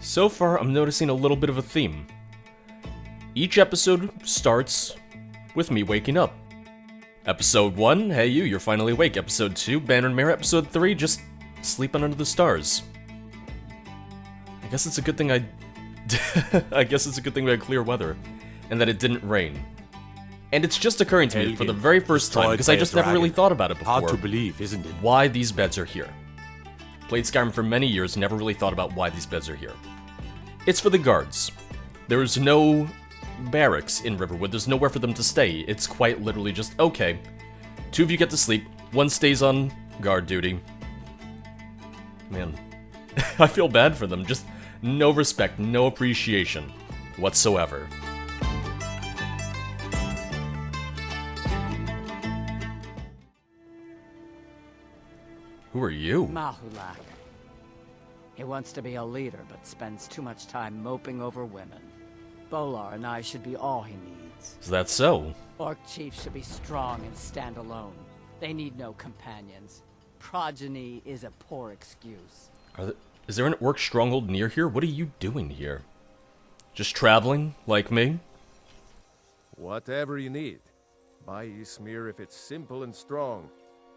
So far, I'm noticing a little bit of a theme. Each episode starts with me waking up. Episode 1, hey you're finally awake. Episode 2, Banner Mare. Episode 3, just sleeping under the stars. I guess it's a good thing I guess it's a good thing we had clear weather, and that it didn't rain. And it's just occurring to me for the very first time, because I just never really thought about it before. Hard to believe, isn't it? Why these beds are here. Played Skyrim for many years, never really thought about why these beds are here. It's for the guards. There is no barracks in Riverwood, there's nowhere for them to stay. It's quite literally just, okay, 2 of you get to sleep, 1 stays on guard duty. Man, I feel bad for them, just no respect, no appreciation whatsoever. Who are you? Mahulak. He wants to be a leader, but spends too much time moping over women. Bolar and I should be all he needs. Is that so? Orc chiefs should be strong and stand alone. They need no companions. Progeny is a poor excuse. Is there an orc stronghold near here? What are you doing here? Just traveling, like me? Whatever you need. Buy Ysmir if it's simple and strong.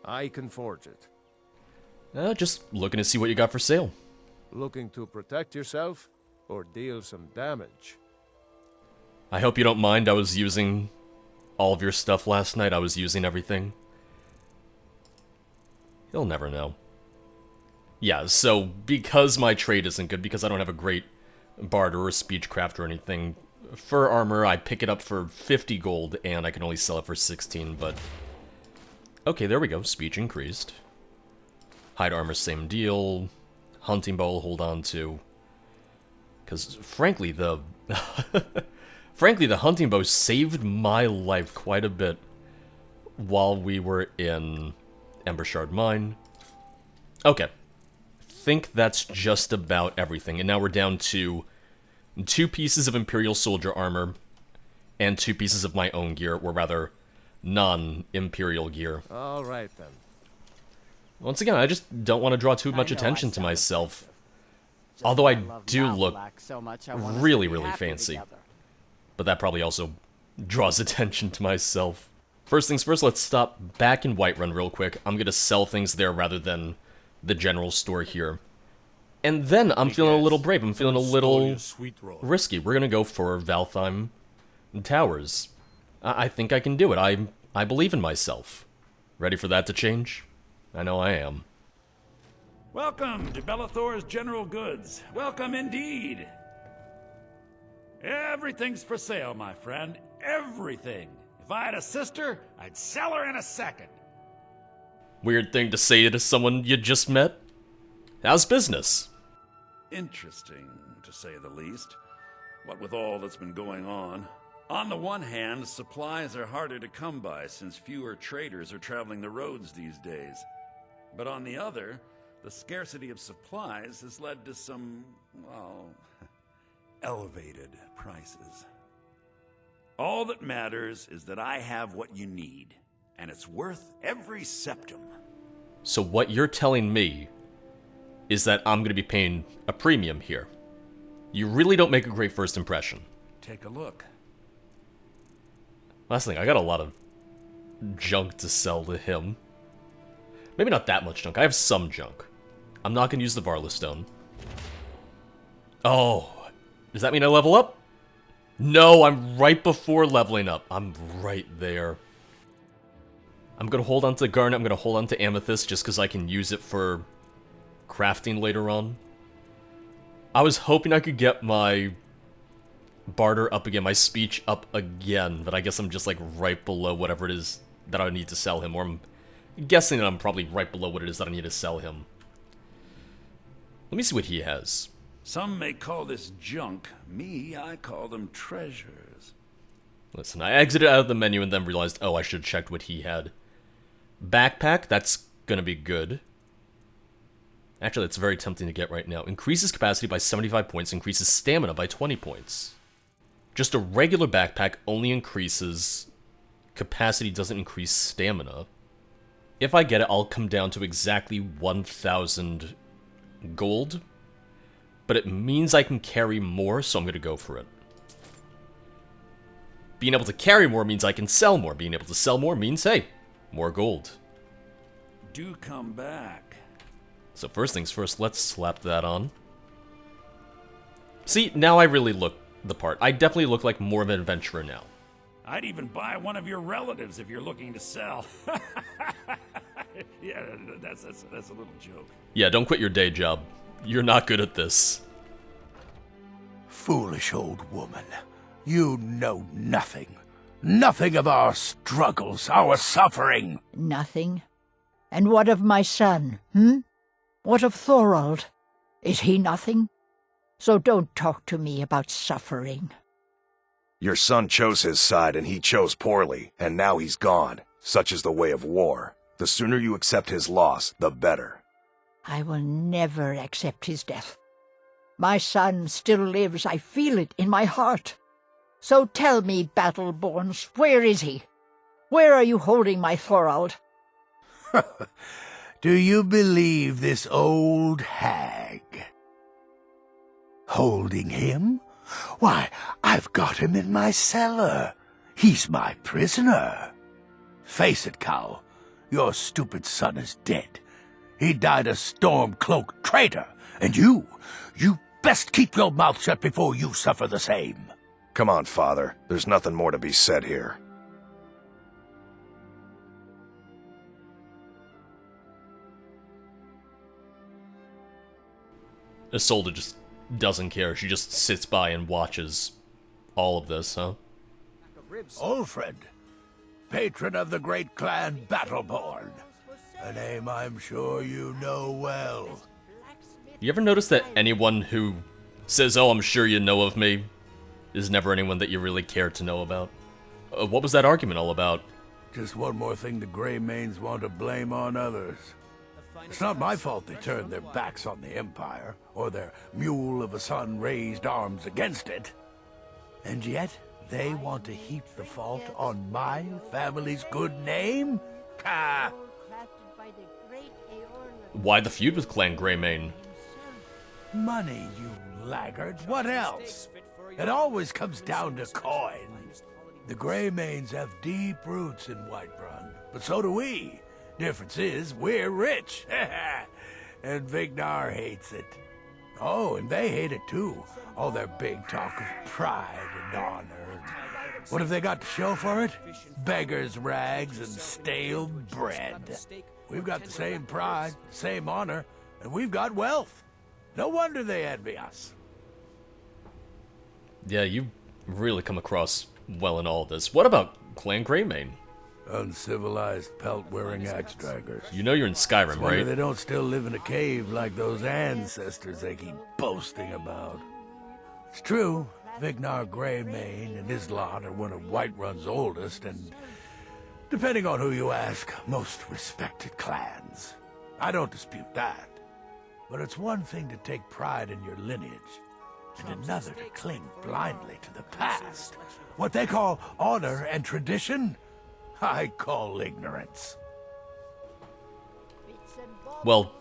I can forge it. Just looking to see what you got for sale. Looking to protect yourself or deal some damage? I hope you don't mind, I was using all of your stuff last night. I was using everything. You'll never know. Yeah, so because my trade isn't good, because I don't have a great barter or speechcraft or anything, fur armor, I pick it up for 50 gold, and I can only sell it for 16, but... Okay, there we go, speech increased. Hide armor, same deal. Hunting bow, hold on to. Because, frankly, the... frankly, the hunting bow saved my life quite a bit while we were in Embershard Mine. Okay. Think that's just about everything. And now we're down to 2 pieces of Imperial Soldier armor and 2 pieces of my own gear, or rather, non-Imperial gear. Alright then. Once again, I just don't want to draw too much attention to myself. Although I do look really, really fancy. But that probably also draws attention to myself. First things first, let's stop back in Whiterun real quick. I'm gonna sell things there rather than the general store here. And then I'm feeling a little brave. I'm feeling a little risky. We're gonna go for Valtheim Towers. I think I can do it. I believe in myself. Ready for that to change? I know I am. Welcome to Belathor's General Goods. Welcome indeed. Everything's for sale, my friend. Everything. If I had a sister, I'd sell her in a second. Weird thing to say to someone you just met. How's business? Interesting, to say the least. What with all that's been going on. On the one hand, supplies are harder to come by since fewer traders are traveling the roads these days. But on the other, the scarcity of supplies has led to some, well, elevated prices. All that matters is that I have what you need, and it's worth every septum. So what you're telling me is that I'm going to be paying a premium here. You really don't make a great first impression. Take a look. Last thing, I got a lot of junk to sell to him. Maybe not that much junk. I have some junk. I'm not going to use the Varla Stone. Oh, does that mean I level up? No, I'm right before leveling up. I'm right there. I'm going to hold on to Garnet. I'm going to hold on to Amethyst just because I can use it for crafting later on. I was hoping I could get my barter up again, my speech up again, but I guess I'm just like right below whatever it is that I need to sell him, or I'm guessing that I'm probably right below what it is that I need to sell him. Let me see what he has. Some may call this junk. Me, I call them treasures. Listen, I exited out of the menu and then realized, oh, I should have checked what he had. Backpack, that's gonna be good. Actually, that's very tempting to get right now. Increases capacity by 75 points, increases stamina by 20 points. Just a regular backpack only increases capacity, doesn't increase stamina. If I get it, I'll come down to exactly 1,000 gold. but it means I can carry more, so I'm going to go for it. Being able to carry more means I can sell more. Being able to sell more means, hey, more gold. Do come back. So first things first, let's slap that on. See, now I really look the part. I definitely look like more of an adventurer now. I'd even buy one of your relatives if you're looking to sell. Yeah, that's a little joke. Yeah, don't quit your day job. You're not good at this. Foolish old woman. You know nothing. Nothing of our struggles, our suffering. Nothing? And what of my son, What of Thorald? Is he nothing? So don't talk to me about suffering. Your son chose his side and he chose poorly, and now he's gone. Such is the way of war. The sooner you accept his loss, the better. I will never accept his death. My son still lives, I feel it in my heart. So tell me, Battleborns, where is he? Where are you holding my Thorald? Do you believe this old hag? Holding him? Why, I've got him in my cellar. He's my prisoner. Face it, Cow. Your stupid son is dead. He died a storm-cloaked traitor. And you best keep your mouth shut before you suffer the same. Come on, father. There's nothing more to be said here. Isolde just doesn't care. She just sits by and watches all of this, huh? Ulfred, patron of the great clan Battleborn. A name I'm sure you know well. You ever notice that anyone who says, oh, I'm sure you know of me, is never anyone that you really care to know about? What was that argument all about? Just one more thing the Greymanes want to blame on others. It's not my fault they turned their backs on the Empire, or their mule of a son raised arms against it. And yet, they want to heap the fault on my family's good name? Ah! Why the feud with Clan Greymane? Money, you laggard. What else? It always comes down to coin. The Greymanes have deep roots in Whiterun, but so do we. Difference is, we're rich. And Vignar hates it. Oh, and they hate it too. All their big talk of pride and honor. What have they got to show for it? Beggars' rags and stale bread. We've got the same pride, same honor, and we've got wealth. No wonder they envy us. Yeah, you really come across well in all this. What about Clan Greymane? Uncivilized pelt-wearing axe-draggers. You know you're in Skyrim, Wonder right? they don't still live in a cave like those ancestors they keep boasting about. It's true, Vignar Greymane and his lot are one of Whiterun's oldest and, depending on who you ask, most respected clans. I don't dispute that. But it's one thing to take pride in your lineage, and another to cling blindly to the past. What they call honor and tradition, I call ignorance. Well,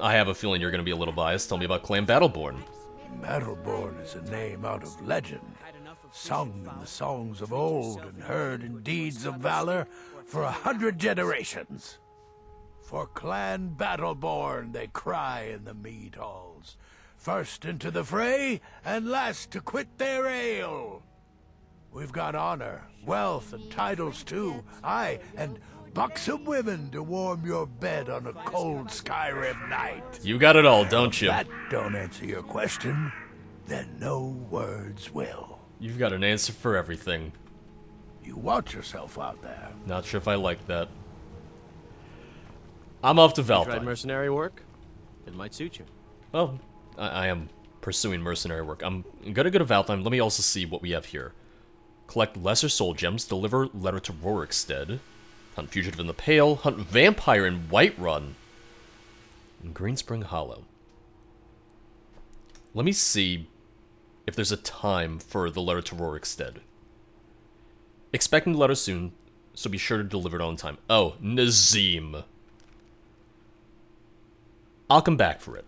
I have a feeling you're going to be a little biased. Tell me about Clan Battleborn. Battleborn is a name out of legend, sung in the songs of old and heard in deeds of valor for 100 generations. For Clan Battleborn they cry in the mead halls, first into the fray and last to quit their ale. We've got honor, wealth, and titles too, aye, and buxom women to warm your bed on a cold Skyrim night. You got it all, don't you? If that don't answer your question, then no words will. You've got an answer for everything. You watch yourself out there. Not sure if I like that. I'm off to Tried Valtheim. mercenary work? It might suit you. Well, I am pursuing mercenary work. I'm gonna go to Valtheim. Let me also see what we have here. Collect lesser soul gems, deliver letter to Rorikstead, hunt fugitive in the Pale, hunt vampire in Whiterun, and Greenspring Hollow. Let me see if there's a time for the letter to Rorikstead. Expecting the letter soon, so be sure to deliver it on time. Oh, Nazim. I'll come back for it.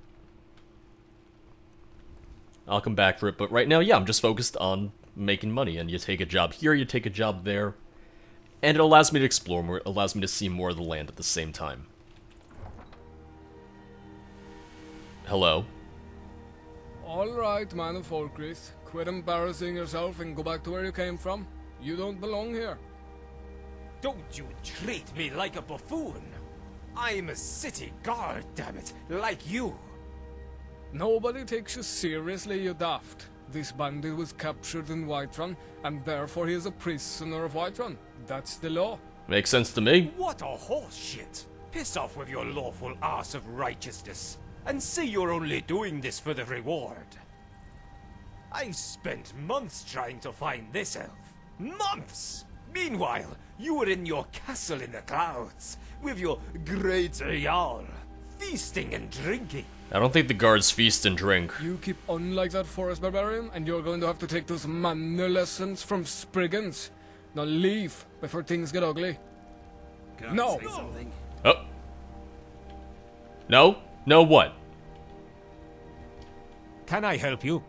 I'll come back for it, but right now, yeah, I'm just focused on making money, and you take a job here, you take a job there, and it allows me to explore more, it allows me to see more of the land at the same time. Hello? Alright, man of Falkreath. Quit embarrassing yourself and go back to where you came from. You don't belong here. Don't you treat me like a buffoon! I'm a city guard, damn it, like you! Nobody takes you seriously, you daft. This bandit was captured in Whiterun, and therefore he is a prisoner of Whiterun. That's the law. Makes sense to me. What a horseshit! Piss off with your lawful arse of righteousness, and say you're only doing this for the reward. I spent months trying to find this elf. Months! Meanwhile, you were in your castle in the clouds, with your great Jarl, feasting and drinking. I don't think the guards feast and drink. You keep on like that, Forest Barbarian, and you're going to have to take those manner lessons from Spriggans. Now leave, before things get ugly. No! Oh. No? No what? Can I help you?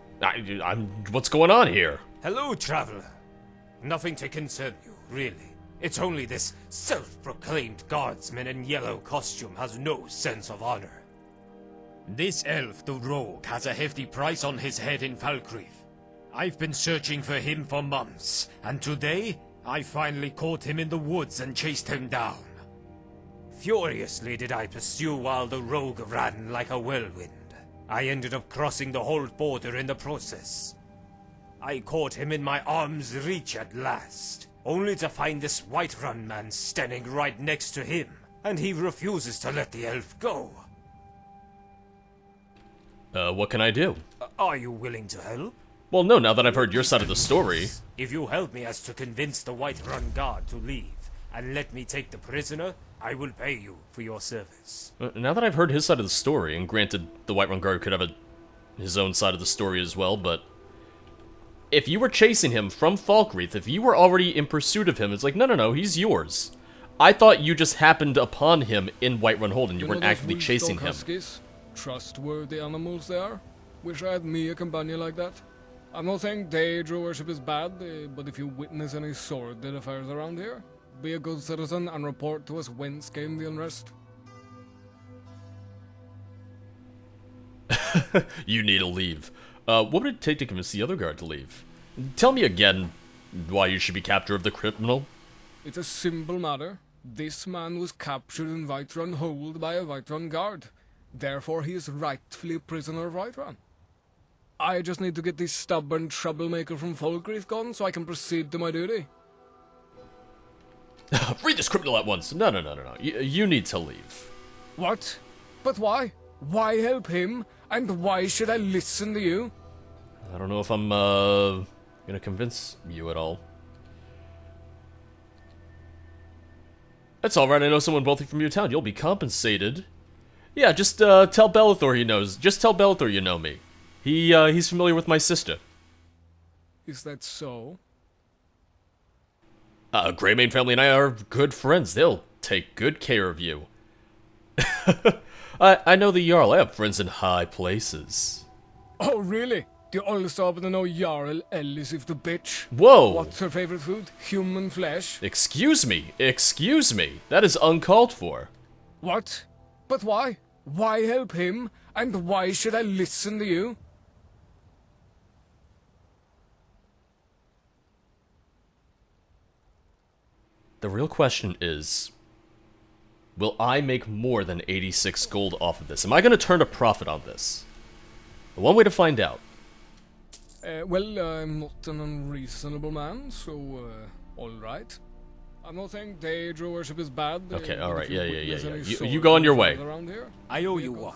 What's going on here? Hello, traveler. Nothing to concern you, really. It's only this self-proclaimed guardsman in yellow costume has no sense of honor. This elf, the rogue, has a hefty price on his head in Falkreath. I've been searching for him for months, and today, I finally caught him in the woods and chased him down. Furiously did I pursue while the rogue ran like a whirlwind. I ended up crossing the whole border in the process. I caught him in my arm's reach at last, only to find this Whiterun man standing right next to him, and he refuses to let the elf go. What can I do? Are you willing to help? Well, no, now that I've heard your side of the story. If you help me as to convince the Whiterun guard to leave, and let me take the prisoner, I will pay you for your service. Now that I've heard his side of the story, and granted, the Whiterun guard could have his own side of the story as well, but if you were chasing him from Falkreath, if you were already in pursuit of him, it's like, no, he's yours. I thought you just happened upon him in Whiterun Hold, and you weren't actively chasing him. Huskies? Trustworthy animals they are. Wish I had me a companion like that. I'm not saying Daedra worship is bad, but if you witness any sordid affairs around here, be a good citizen and report to us whence came the unrest. You need to leave. What would it take to convince the other guard to leave? Tell me again why you should be captor of the criminal. It's a simple matter. This man was captured in Whiterun Hold by a Whiterun guard. Therefore, he is rightfully a prisoner of Whiterun. I just need to get this stubborn troublemaker from Falkreath gone so I can proceed to my duty. Free this criminal at once. No. You need to leave. What? But why? Why help him? And why should I listen to you? I don't know if I'm, gonna convince you at all. That's alright, I know someone wealthy from your town. You'll be compensated. Yeah, just, tell Belathor he knows. Just tell Belathor you know me. He's familiar with my sister. Is that so? Greymane family and I are good friends. They'll take good care of you. I know the Jarl. I have friends in high places. Oh, really? Do you also happen to know Jarl Elisif the bitch? Whoa! What's her favorite food? Human flesh? Excuse me. That is uncalled for. What? But why? Why help him? And why should I listen to you? The real question is, will I make more than 86 gold off of this? Am I going to turn a profit on this? One way to find out. Well, I'm not an unreasonable man, so, alright. I'm not saying Daedra worship is bad. Okay, alright, yeah. You go on your way. I owe you one.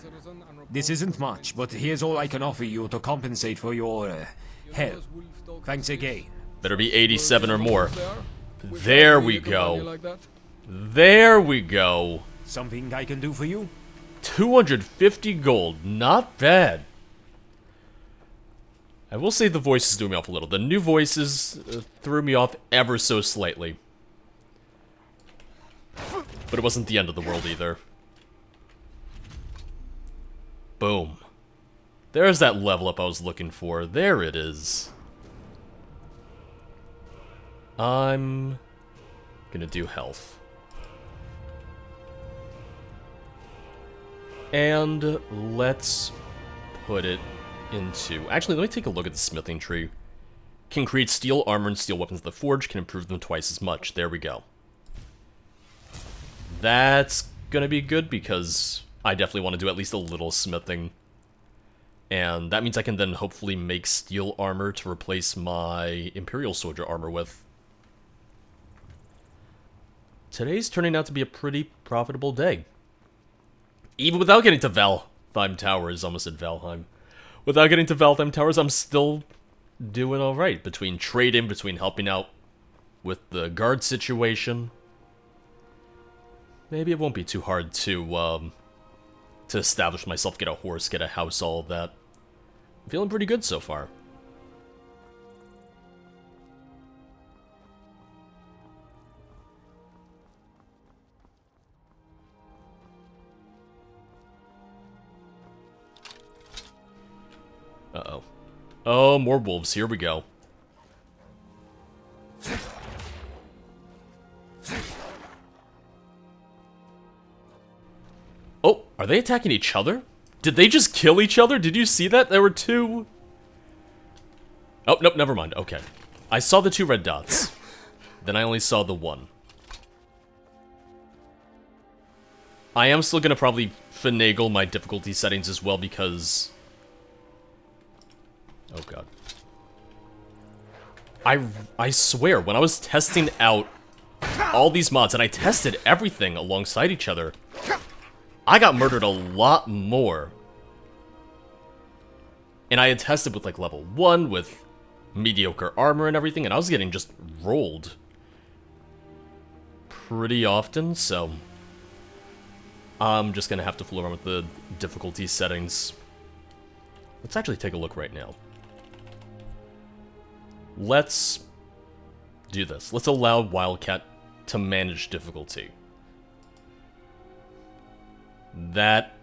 This isn't much, but here's all I can offer you to compensate for your, help. Thanks again. Better be 87 or more. There we go. There we go. Something I can do for you? 250 gold. Not bad. I will say the voices threw me off a little. The new voices threw me off ever so slightly. But it wasn't the end of the world either. Boom. There's that level up I was looking for. There it is. I'm gonna do health. And let's put it into... Actually, let me take a look at the smithing tree. Can create steel armor and steel weapons at the forge, can improve them twice as much. There we go. That's gonna be good because I definitely want to do at least a little smithing. And that means I can then hopefully make steel armor to replace my Imperial Soldier armor with. Today's turning out to be a pretty profitable day. Even without getting to Valtheim Towers, almost said Valheim. Without getting to Valtheim Towers, I'm still doing alright. Between trading, between helping out with the guard situation. Maybe it won't be too hard to establish myself, get a horse, get a house, all of that. I'm feeling pretty good so far. Uh-oh. Oh, more wolves. Here we go. Oh, are they attacking each other? Did they just kill each other? Did you see that? There were two... Oh, nope, never mind. Okay. I saw the two red dots. Then I only saw the one. I am still gonna probably finagle my difficulty settings as well because... Oh god. I swear, when I was testing out all these mods, and I tested everything alongside each other, I got murdered a lot more. And I had tested with like level 1 with mediocre armor and everything, and I was getting just rolled pretty often, so I'm just gonna have to fool around with the difficulty settings. Let's actually take a look right now. Let's do this. Let's allow Wildcat to manage difficulty. That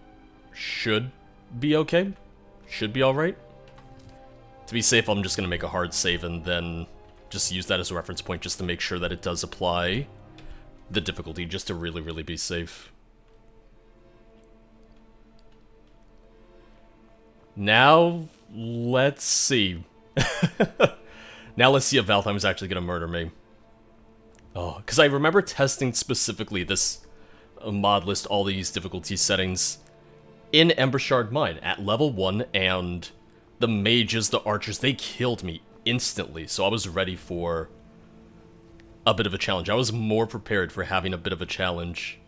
should be okay. Should be alright. To be safe, I'm just going to make a hard save and then just use that as a reference point just to make sure that it does apply the difficulty, just to really, really be safe. Now, let's see. Now let's see if Valtheim is actually going to murder me. Oh, because I remember testing specifically this mod list, all these difficulty settings, in Embershard Mine at level 1, and the mages, the archers, they killed me instantly, so I was ready for a bit of a challenge. I was more prepared for having a bit of a challenge.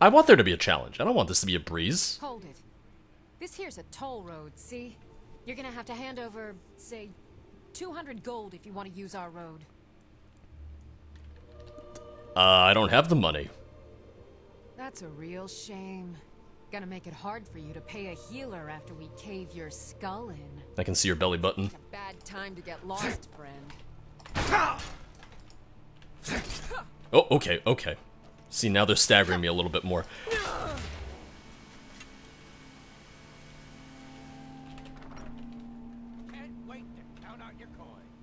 I want there to be a challenge. I don't want this to be a breeze. Hold it. This here's a toll road, see? You're gonna have to hand over, say, 200 gold if you want to use our road. I don't have the money. That's a real shame. Gonna make it hard for you to pay a healer after we cave your skull in. I can see your belly button. A bad time to get lost, friend. Oh, okay, okay. See, now they're staggering me a little bit more.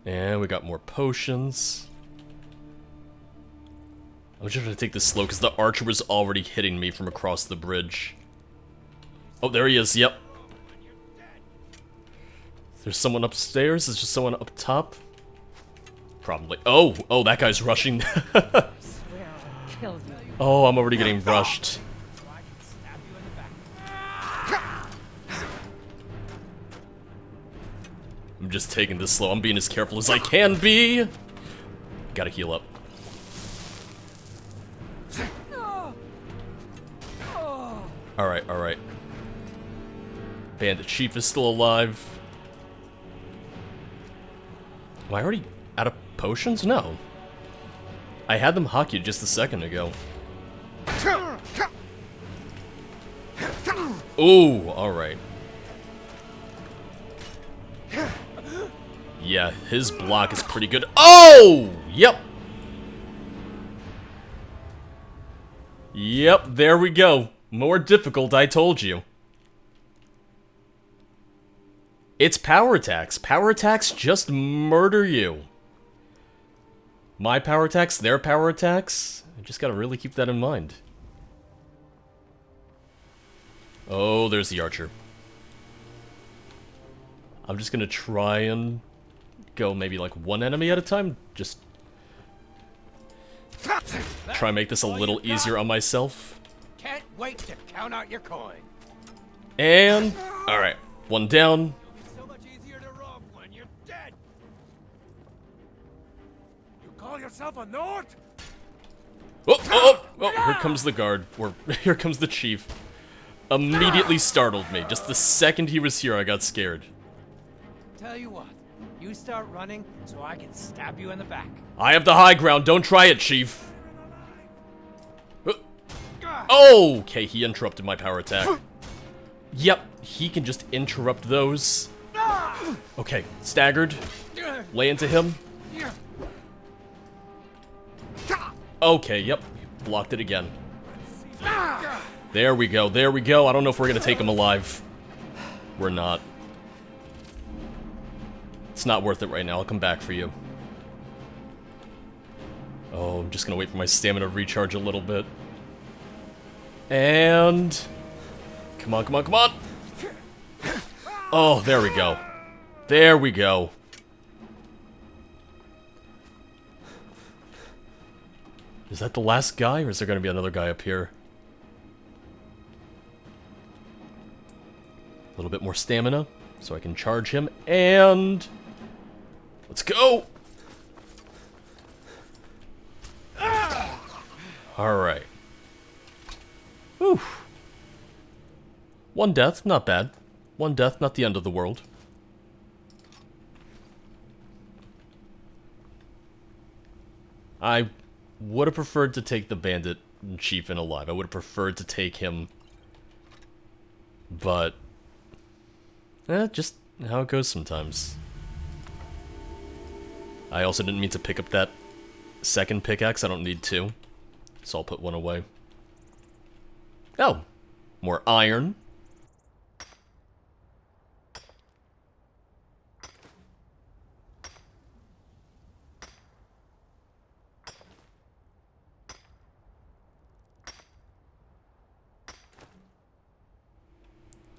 And we got more potions. I'm just gonna take this slow because the archer was already hitting me from across the bridge. Oh, there he is, yep. There's someone upstairs, is just someone up top? Probably. Oh, that guy's rushing. Oh, I'm already getting rushed. I'm just taking this slow. I'm being as careful as I can be. Gotta heal up. Alright, alright. Bandit Chief is still alive. Am I already out of potions? No. I had them hockeyed just a second ago. Ooh, alright. Yeah, his block is pretty good. Oh! Yep. Yep, there we go. More difficult, I told you. It's power attacks. Power attacks just murder you. My power attacks, their power attacks. I just gotta really keep that in mind. Oh, there's the archer. I'm just gonna try and go maybe like one enemy at a time. Just try and make this a little easier on myself. Can't wait to count out your coin. And alright, one down. So much easier to rob when you're dead. You call yourself a Nord? Oh, here comes the guard, or here comes the chief. Immediately startled me. Just the second he was here, I got scared. Tell you what, you start running so I can stab you in the back. I have the high ground, don't try it, chief. Oh, okay, he interrupted my power attack. Yep, he can just interrupt those. Okay, staggered. Lay into him. Okay, yep, blocked it again. There we go, there we go. I don't know if we're gonna take him alive. We're not. It's not worth it right now, I'll come back for you. Oh, I'm just gonna wait for my stamina to recharge a little bit. And... Come on, come on, come on! Oh, there we go. There we go. Is that the last guy, or is there gonna be another guy up here? A little bit more stamina, so I can charge him, and... Let's go! Alright. Whew. One death, not bad. One death, not the end of the world. I would have preferred to take the bandit chieftain alive. I would have preferred to take him. But... just how it goes sometimes. I also didn't mean to pick up that second pickaxe. I don't need two. So I'll put one away. Oh! More iron.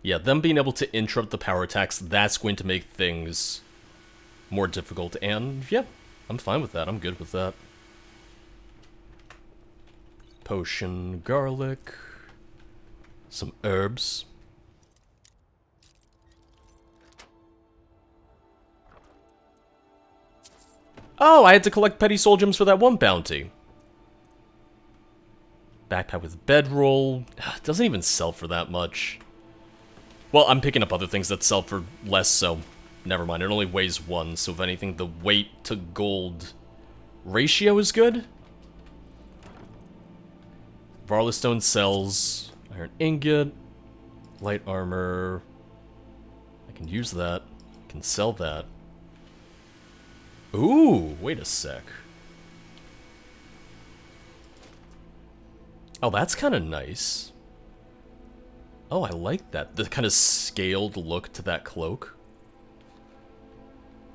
Yeah, them being able to interrupt the power attacks, that's going to make things more difficult, and yeah, I'm fine with that, I'm good with that. Potion, garlic, some herbs. Oh, I had to collect petty soul gems for that one bounty. Backpack with bedroll, doesn't even sell for that much. Well, I'm picking up other things that sell for less, so never mind. It only weighs 1, so if anything, the weight to gold ratio is good. Varlestone sells iron ingot, light armor. I can use that. I can sell that. Ooh, wait a sec. Oh, that's kind of nice. Oh, I like that. The kind of scaled look to that cloak.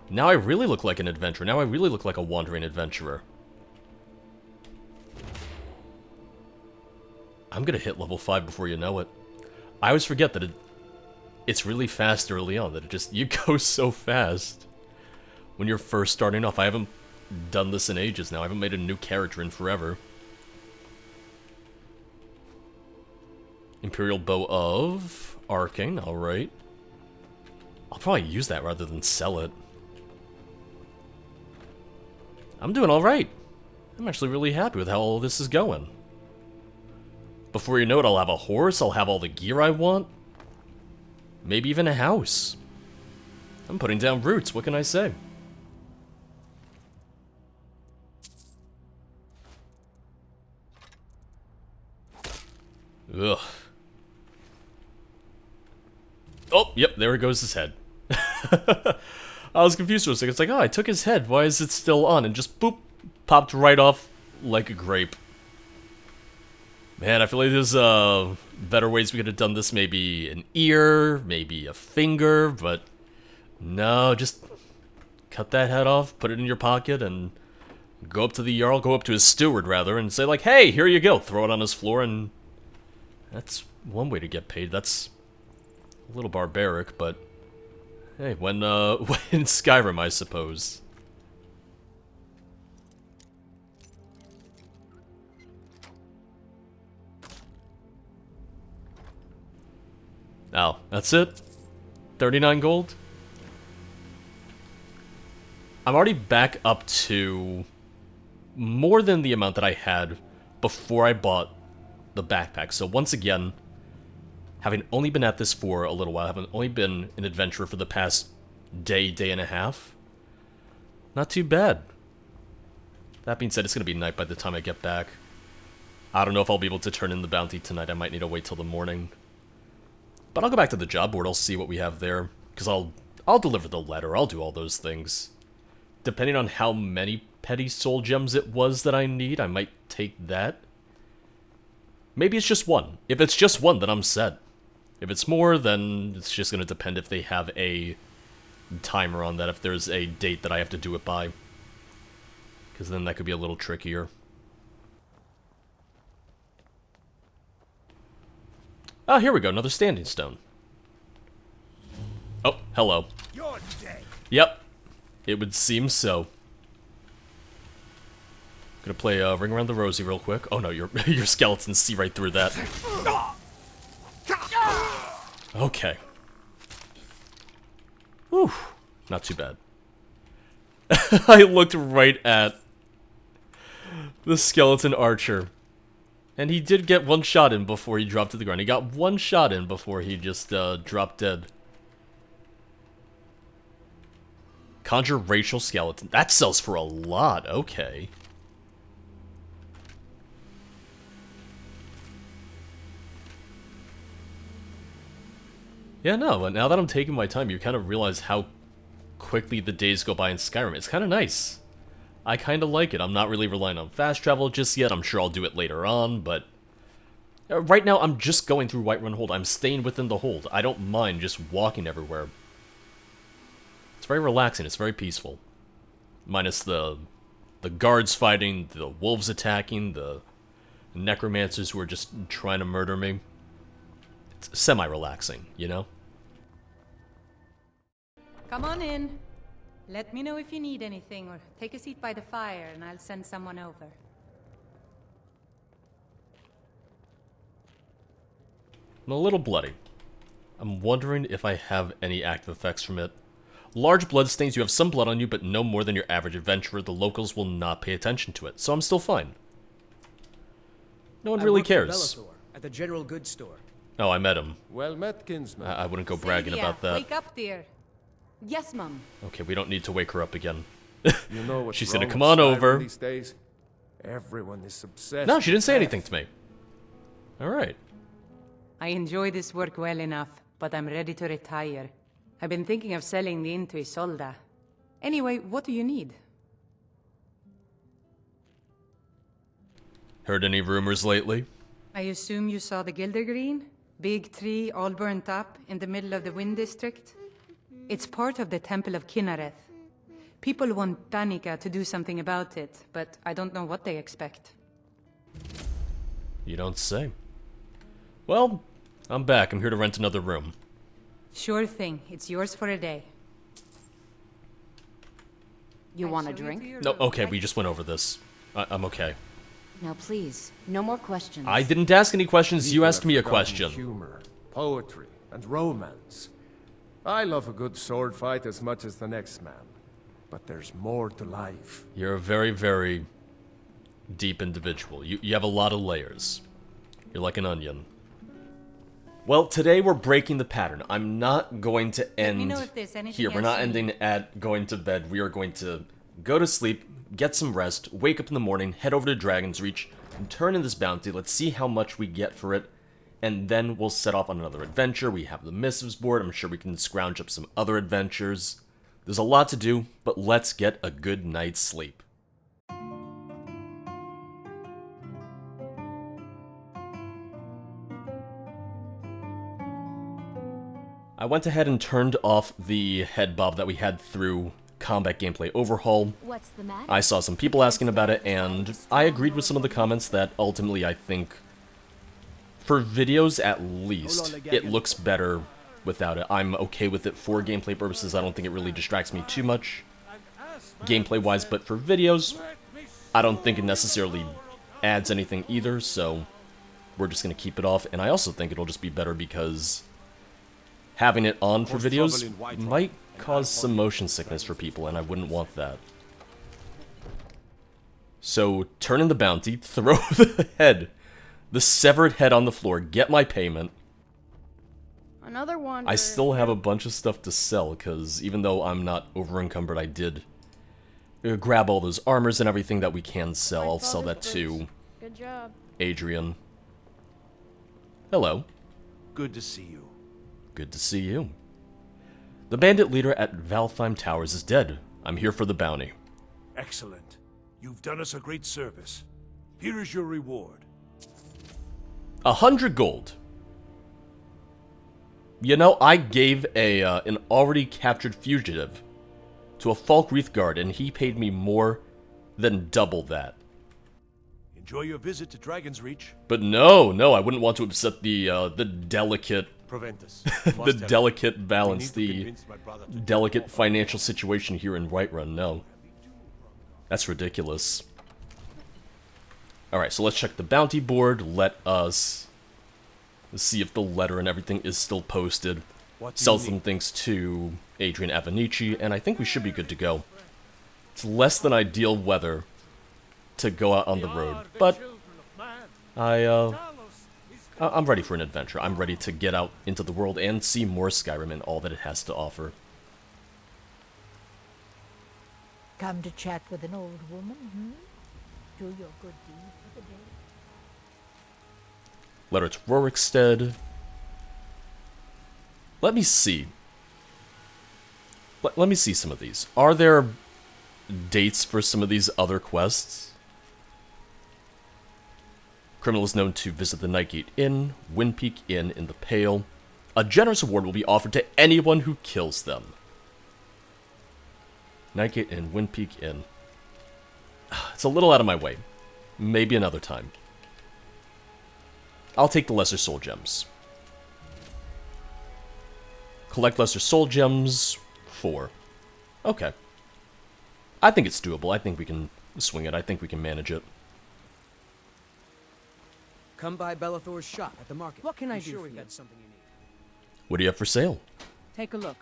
Now I really look like an adventurer. Now I really look like a wandering adventurer. I'm gonna hit level 5 before you know it. I always forget that it's really fast early on, that it just, you go so fast. When you're first starting off, I haven't done this in ages now. I haven't made a new character in forever. Imperial Bow of Arcane, alright. I'll probably use that rather than sell it. I'm doing alright. I'm actually really happy with how all this is going. Before you know it, I'll have a horse, I'll have all the gear I want. Maybe even a house. I'm putting down roots, what can I say? Ugh. Oh, yep, there goes his head. I was confused for a second. It's like, oh, I took his head. Why is it still on? And just, boop, popped right off like a grape. Man, I feel like there's better ways we could have done this. Maybe an ear, maybe a finger, but no, just cut that head off, put it in your pocket, and go up to the Jarl, go up to his steward, rather, and say, like, hey, here you go. Throw it on his floor, and that's one way to get paid. That's a little barbaric, but hey, when in Skyrim, I suppose. Oh, that's it? 39 gold? I'm already back up to more than the amount that I had before I bought the backpack. So once again, having only been at this for a little while, having only been an adventurer for the past day and a half, not too bad. That being said, it's going to be night by the time I get back. I don't know if I'll be able to turn in the bounty tonight. I might need to wait till the morning. But I'll go back to the job board, I'll see what we have there, because I'll deliver the letter, I'll do all those things. Depending on how many petty soul gems it was that I need, I might take that. Maybe it's just one. If it's just one, then I'm set. If it's more, then it's just going to depend if they have a timer on that, if there's a date that I have to do it by. Because then that could be a little trickier. Oh, here we go, another standing stone. Oh, hello. You're dead. Yep, it would seem so. Gonna play Ring Around the Rosie real quick. Oh no, your skeletons see right through that. Okay. Whew, not too bad. I looked right at the skeleton archer. And he did get one shot in before he dropped to the ground. He got one shot in before he just dropped dead. Conjure racial skeleton. That sells for a lot. Okay. Yeah, no, but now that I'm taking my time, you kind of realize how quickly the days go by in Skyrim. It's kind of nice. I kind of like it. I'm not really relying on fast travel just yet. I'm sure I'll do it later on, but right now I'm just going through Whiterun Hold. I'm staying within the hold. I don't mind just walking everywhere. It's very relaxing. It's very peaceful. Minus the guards fighting, the wolves attacking, the necromancers who are just trying to murder me. It's semi-relaxing, you know? Come on in. Let me know if you need anything, or take a seat by the fire, and I'll send someone over. I'm a little bloody. I'm wondering if I have any active effects from it. Large bloodstains, you have some blood on you, but no more than your average adventurer. The locals will not pay attention to it, so I'm still fine. No one really cares. Belathor, at the general goods store. Oh, I met him. Well met, kinsman. I wouldn't go bragging about that. Wake up, dear. Yes, Mum. Okay, we don't need to wake her up again. You know what's She's wrong gonna come with on Skyrim over. These days? Everyone is obsessed. No, she didn't say with anything death. to me. Alright. I enjoy this work well enough, but I'm ready to retire. I've been thinking of selling the inn to Isolda. Anyway, what do you need? Heard any rumors lately? I assume you saw the Gildergreen? Big tree, all burnt up, in the middle of the Wind District? It's part of the Temple of Kinnereth. People want Danica to do something about it, but I don't know what they expect. You don't say. Well, I'm back. I'm here to rent another room. Sure thing. It's yours for a day. You want a drink? No, okay, we just went over this. I'm okay. Now please, no more questions. I didn't ask any questions, you People asked have me a forgotten question. Humor, poetry, and romance. I love a good sword fight as much as the next man. But there's more to life. You're a very, very deep individual. You have a lot of layers. You're like an onion. Well, today we're breaking the pattern. I'm not going to end know if there's anything here. We're else not you ending at going to bed. We are going to go to sleep, get some rest, wake up in the morning, head over to Dragon's Reach, and turn in this bounty. Let's see how much we get for it, and then we'll set off on another adventure. We have the missives board. I'm sure we can scrounge up some other adventures. There's a lot to do, but let's get a good night's sleep. I went ahead and turned off the head bob that we had through Combat Gameplay Overhaul. What's the matter? I saw some people asking about it, and I agreed with some of the comments that ultimately I think, for videos at least, it looks better without it. I'm okay with it for gameplay purposes. I don't think it really distracts me too much gameplay-wise, but for videos, I don't think it necessarily adds anything either, so we're just going to keep it off. And I also think it'll just be better because having it on for videos might cause some motion sickness for people, and I wouldn't want that. So, turn in the bounty, throw the severed head on the floor, get my payment. Another one. I still have a bunch of stuff to sell, because even though I'm not over-encumbered, I did grab all those armors and everything that we can sell. I'll sell that to Good job. Adrian. Hello. Good to see you. Good to see you. The bandit leader at Valtheim Towers is dead. I'm here for the bounty. Excellent. You've done us a great service. Here is your reward. 100 gold. You know, I gave an already captured fugitive to a Falkreath guard, and he paid me more than double that. Enjoy your visit to Dragon's Reach. But no, I wouldn't want to upset the delicate... Proventus. the delicate balance, the delicate financial situation here in Whiterun, no. That's ridiculous. Alright, so let's check the bounty board. Let us see if the letter and everything is still posted. Sell some things to Adrian Avanici, and I think we should be good to go. It's less than ideal weather to go out on the road, but I'm ready for an adventure. I'm ready to get out into the world and see more Skyrim and all that it has to offer. Come to chat with an old woman, hmm? Do your good deed for the day. Letter to Rorikstead. Let me see. Let me see some of these. Are there dates for some of these other quests? Criminal is known to visit the Nightgate Inn, Windpeak Inn in the Pale. A generous reward will be offered to anyone who kills them. Nightgate Inn, Windpeak Inn. It's a little out of my way. Maybe another time. I'll take the Lesser Soul Gems. Collect Lesser Soul Gems, 4. Okay. I think it's doable. I think we can swing it. I think we can manage it. Come by Belathor's shop at the market. What can I do sure for we've you? got something you need. What do you have for sale? Take a look.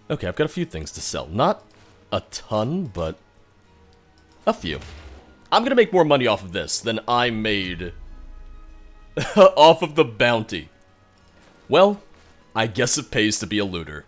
Okay, I've got a few things to sell. Not a ton, but a few. I'm gonna make more money off of this than I made off of the bounty. Well, I guess it pays to be a looter.